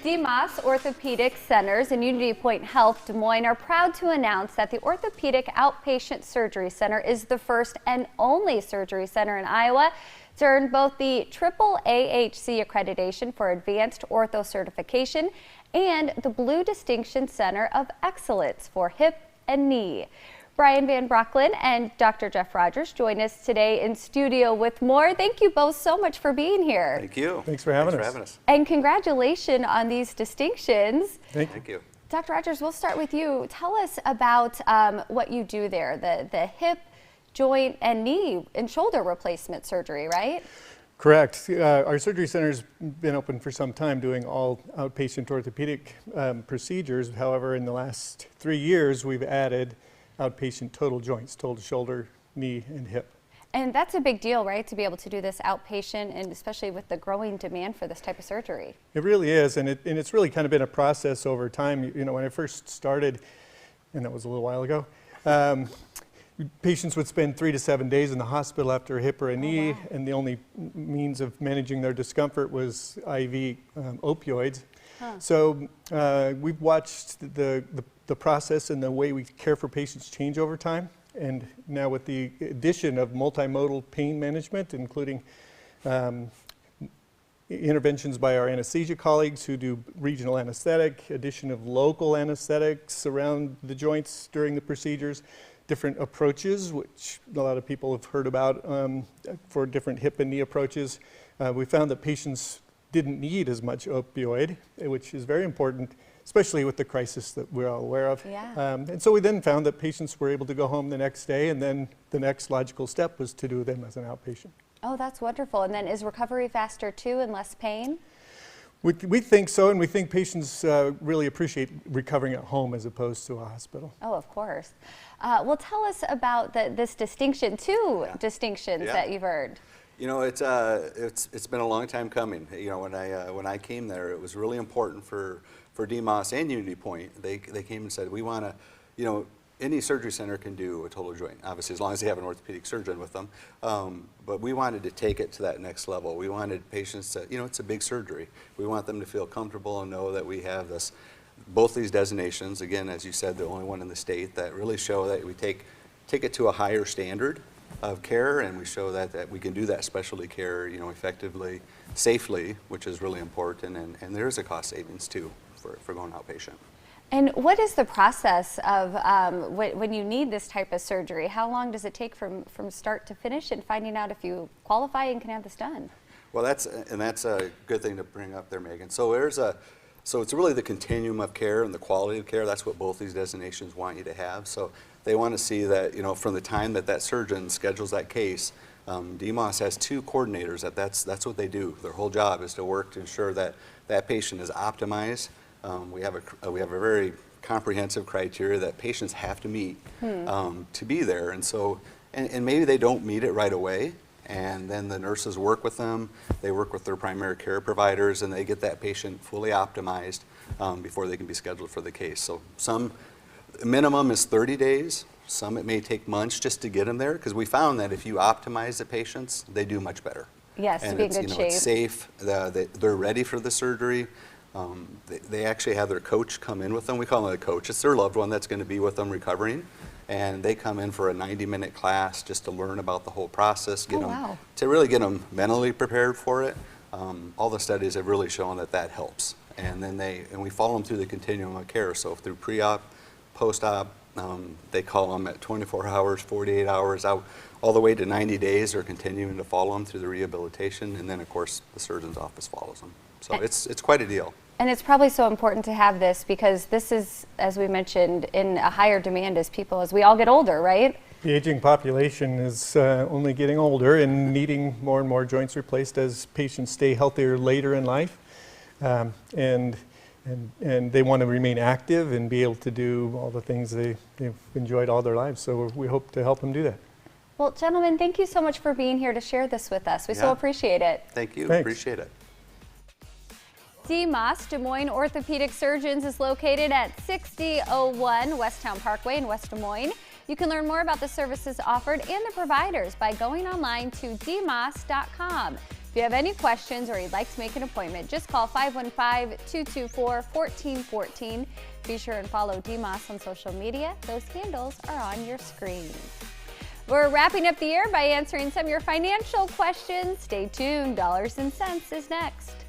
DMOS Orthopaedic Centers and UnityPoint Health Des Moines are proud to announce that the Orthopedic Outpatient Surgery Center is the first and only surgery center in Iowa to earn both the AAAHC Accreditation for Advanced Ortho Certification and the Blue Distinction Center of Excellence for Hip and Knee. Brian Van Brocklin and Dr. Jeff Rogers join us today in studio with more. Thank you both so much for being here. Thank you. Thanks for having us. And congratulations on these distinctions. Thank you. Dr. Rogers, we'll start with you. Tell us about what you do there, the hip, joint, and knee and shoulder replacement surgery, right? Correct. Our surgery center's been open for some time doing all outpatient orthopedic procedures. However, in the last 3 years, we've added outpatient total joints, total shoulder, knee, and hip. And that's a big deal, right, to be able to do this outpatient, and especially with the growing demand for this type of surgery. It really is, and it's really kind of been a process over time. You know, when I first started, and that was a little while ago, patients would spend 3 to 7 days in the hospital after a hip or a knee, wow. And the only means of managing their discomfort was IV opioids. Huh. So we've watched the process and the way we care for patients change over time. And now with the addition of multimodal pain management, including interventions by our anesthesia colleagues who do regional anesthetic, addition of local anesthetics around the joints during the procedures, different approaches, which a lot of people have heard about for different hip and knee approaches. We found that patients didn't need as much opioid, which is very important, especially with the crisis that we're all aware of. Yeah. And so we then found that patients were able to go home the next day, and then the next logical step was to do them as an outpatient. Oh, that's wonderful. And then is recovery faster too and less pain? We think so, and we think patients really appreciate recovering at home as opposed to a hospital. Oh, of course. Well, tell us about this distinction, two distinctions that you've earned. You know, it's been a long time coming. You know, when I came there, it was really important for DMOS and UnityPoint. They came and said, we want to, you know, any surgery center can do a total joint, obviously, as long as they have an orthopedic surgeon with them. But we wanted to take it to that next level. We wanted patients to, you know, it's a big surgery. We want them to feel comfortable and know that we have both these designations, again, as you said, the only one in the state, that really show that we take it to a higher standard of care, and we show that we can do that specialty care, you know, effectively, safely, which is really important, and there is a cost savings too for going outpatient. And what is the process of when you need this type of surgery? How long does it take from start to finish and finding out if you qualify and can have this done? Well, that's a good thing to bring up there, Megan. So it's really the continuum of care and the quality of care. That's what both these designations want you to have. So they want to see that, you know, from the time that surgeon schedules that case, DMOS has 2 coordinators. That's what they do. Their whole job is to work to ensure that that patient is optimized. We have a very comprehensive criteria that patients have to meet to be there, and so and maybe they don't meet it right away, and then the nurses work with them. They work with their primary care providers, and they get that patient fully optimized before they can be scheduled for the case. So some minimum is 30 days. Some it may take months just to get them there, because we found that if you optimize the patients, they do much better. Yes, and to be in good shape. It's safe. They're ready for the surgery. They actually have their coach come in with them. We call them a coach. It's their loved one that's going to be with them recovering. And they come in for a 90-minute class just to learn about the whole process, to really get them mentally prepared for it. All the studies have really shown that helps. And then we follow them through the continuum of care. So through pre-op, post-op, they call them at 24 hours, 48 hours, out all the way to 90 days. They're continuing to follow them through the rehabilitation. And then, of course, the surgeon's office follows them. So it's quite a deal. And it's probably so important to have this because this is, as we mentioned, in a higher demand as we all get older, right? The aging population is only getting older and needing more and more joints replaced as patients stay healthier later in life. And they want to remain active and be able to do all the things they've enjoyed all their lives. So we hope to help them do that. Well, gentlemen, thank you so much for being here to share this with us. We so appreciate it. Thank you. Thanks. Appreciate it. DMOS, Des Moines Orthopedic Surgeons, is located at 6001 Westtown Parkway in West Des Moines. You can learn more about the services offered and the providers by going online to dmos.com. If you have any questions or you'd like to make an appointment, just call 515-224-1414. Be sure and follow DMOS on social media. Those handles are on your screen. We're wrapping up the year by answering some of your financial questions. Stay tuned. Dollars and Cents is next.